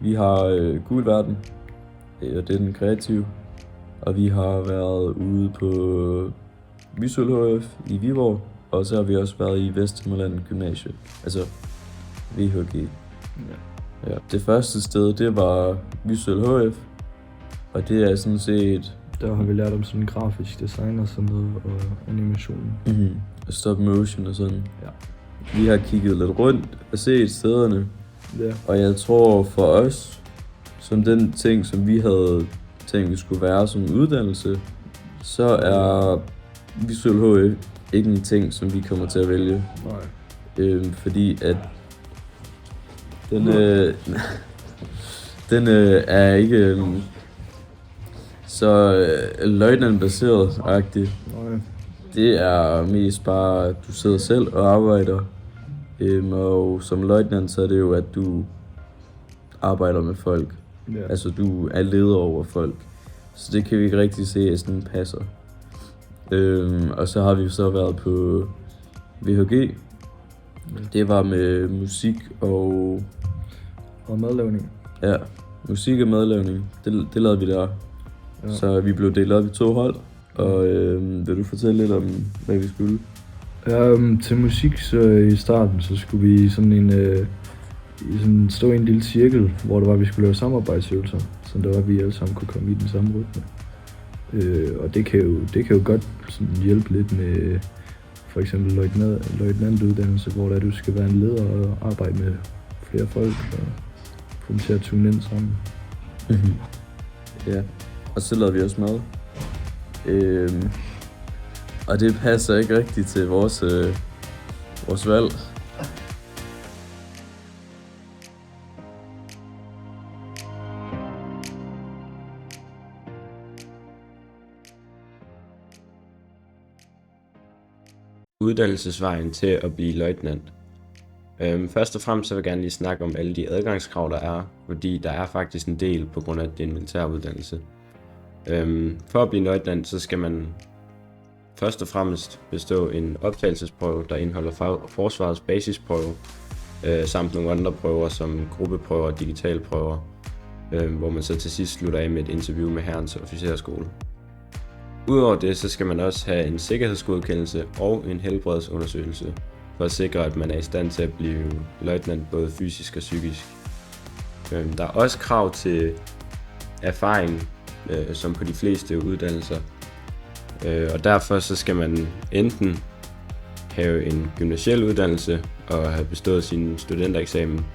Vi har Gul Verden, det er den kreative, og vi har været ude på Visual HF i Viborg, og så har vi også været i Vesthimmerland Gymnasie, altså VHG. Ja. Det første sted, det var Visual HF, og det er sådan set... Der har vi lært om sådan grafisk design og sådan noget, og animation. Og stop motion og sådan. Ja. Vi har kigget lidt rundt og set stederne, Ja. og jeg tror for os, som den ting, som vi havde tænkt, vi skulle være som uddannelse, så er Visual HF ikke en ting, som vi kommer til at vælge. Nej. Fordi at den er ikke så løjtnantbaseret-agtig. Nej. Det er mest bare, at du sidder selv og arbejder. Og som løjtnant, så er det jo, at du arbejder med folk. Ja. Altså, du er leder over folk. Så det kan vi ikke rigtig se, at sådan passer. Og så har vi så været på VHG. Ja. Det var med musik og... Og madlavning. Ja, musik og madlavning. Det lavede vi der. Ja. Så vi blev delt op i 2 hold. Og vil du fortælle lidt om, hvad vi skulle? Til musik, så i starten, så skulle vi stå i en lille cirkel, hvor det var, vi skulle lave samarbejdsøvelser, så det var, at vi alle sammen kunne komme i den samme rytme. Og det kan jo godt sådan hjælpe lidt med for eksempel løjtnantuddannelse, hvor der du skal være en leder og arbejde med flere folk og få dem til at tune ind sammen. Ja, og så lavede vi også mad. Og det passer ikke rigtigt til vores valg. Uddannelsesvejen til at blive løjtnant. Først og fremmest så vil jeg gerne lige snakke om alle de adgangskrav, der er, fordi der er faktisk en del på grund af, at det er en militæruddannelse. For at blive løjtnant, så skal man først og fremmest bestå en optagelsesprøve, der indeholder forsvarets basisprøve, samt nogle andre prøver som gruppeprøver og digitale prøver, hvor man så til sidst slutter af med et interview med Hærens Officersskole. Udover det, så skal man også have en sikkerhedsgodkendelse og en helbredsundersøgelse, for at sikre, at man er i stand til at blive løjtnant både fysisk og psykisk. Der er også krav til erfaring, som på de fleste uddannelser. Og derfor så skal man enten have en gymnasiel uddannelse og have bestået sin studentereksamen,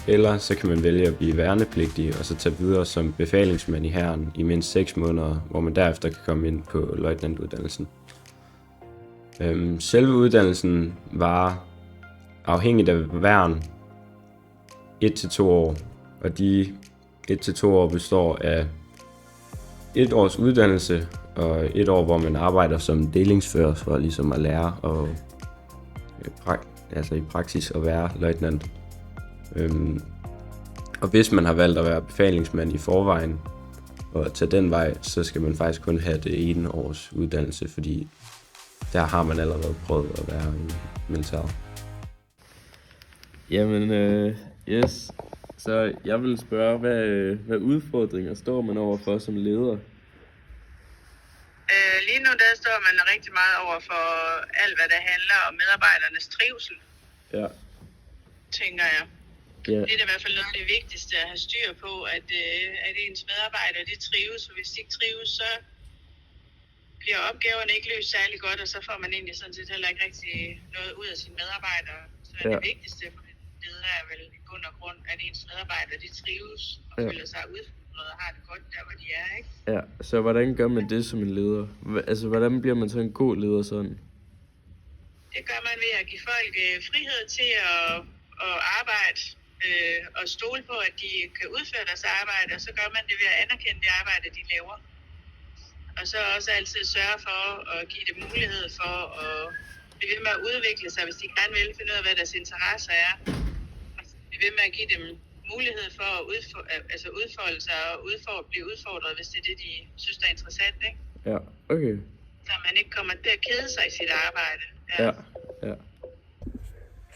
eller så kan man vælge at blive værnepligtig og så tage videre som befalingsmand i hæren i mindst 6 måneder, hvor man derefter kan komme ind på løjtnantuddannelsen. Selve uddannelsen var afhængigt af værn 1-2 år, og de 1-2 år består af 1 års uddannelse og 1 år, hvor man arbejder som delingsfører for ligesom at lære og i praksis at være løjtnant. Og hvis man har valgt at være befalingsmand i forvejen og tage den vej, så skal man faktisk kun have det 1 års uddannelse, fordi der har man allerede prøvet at være i militæret. Jamen, yes. Så jeg vil spørge, hvad udfordringer står man overfor som leder? Lige nu der står man rigtig meget over for alt, hvad der handler om medarbejdernes trivsel. Ja. Tænker jeg. Ja. Det er i hvert fald noget af det vigtigste at have styr på, at ens medarbejdere de trives, og hvis de ikke trives, så bliver opgaverne ikke løst særlig godt, og så får man egentlig sådan set heller ikke rigtig noget ud af sine medarbejdere. Så det vigtigste for en leder er vel i bund og grund, at ens medarbejdere de trives og føler sig udfordret og har det godt der, hvor de er, ikke? Ja, så hvordan gør man det som en leder? Altså, hvordan bliver man så en god leder sådan? Det gør man ved at give folk frihed til at arbejde og stole på, at de kan udføre deres arbejde, og så gør man det ved at anerkende det arbejde, de laver. Og så også altid sørge for at give dem mulighed for at blive ved med at udvikle sig, hvis de gerne vil finde ud af, hvad deres interesser er. Og blive ved med at give dem mulighed for at udfolde sig og blive udfordret, hvis det er det, de synes, der er interessant, ikke? Ja, okay. Så man ikke kommer til at kede sig i sit arbejde. Ja.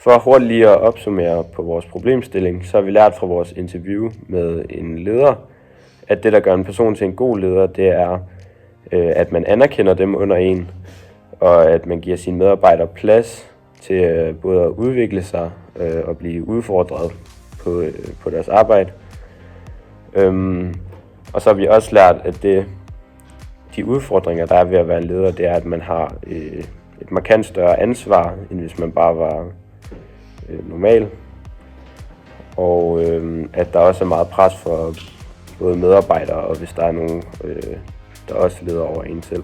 For hurtigt lige at opsummere på vores problemstilling, så har vi lært fra vores interview med en leder, at det, der gør en person til en god leder, det er, at man anerkender dem under en, og at man giver sine medarbejdere plads til både at udvikle sig og blive udfordret på deres arbejde. Og så har vi også lært, at de udfordringer, der er ved at være en leder, det er, at man har et markant større ansvar, end hvis man bare var normal. Og at der også er meget pres for både medarbejdere, og hvis der er nogen, der også leder over en selv.